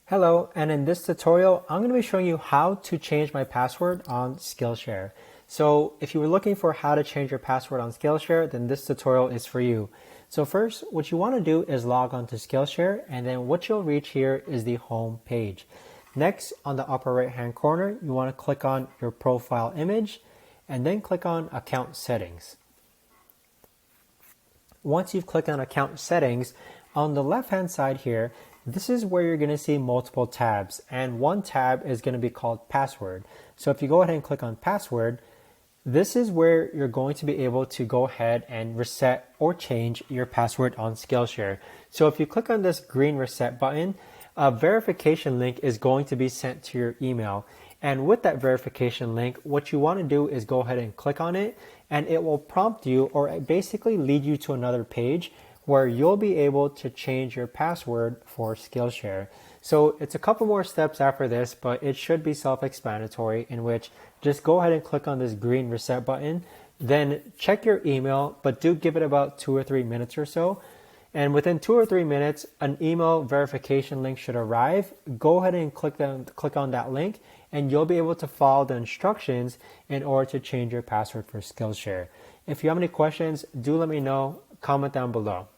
Hello, and in this tutorial, I'm going to be showing you how to change my password on Skillshare. So if you were looking for how to change your password on Skillshare, then this tutorial is for you. So first, what you want to do is log on to Skillshare, and then what you'll reach here is the home page. Next, on the upper right hand corner, you want to click on your profile image, and then click on account settings. Once you've clicked on account settings, on the left hand side here, this is where you're going to see multiple tabs, and one tab is going to be called password. So if you go ahead and click on password, this is where you're going to be able to go ahead and reset or change your password on Skillshare. So if you click on this green reset button, a verification link is going to be sent to your email. And with that verification link, what you want to do is go ahead and click on it, and it will prompt you or basically lead you to another page where you'll be able to change your password for Skillshare. So it's a couple more steps after this, but it should be self-explanatory, in which just go ahead and click on this green reset button, then check your email, but do give it about 2 or 3 minutes or so. And within 2 or 3 minutes, an email verification link should arrive. Go ahead and click on that link, and you'll be able to follow the instructions in order to change your password for Skillshare. If you have any questions, do let me know. Comment down below.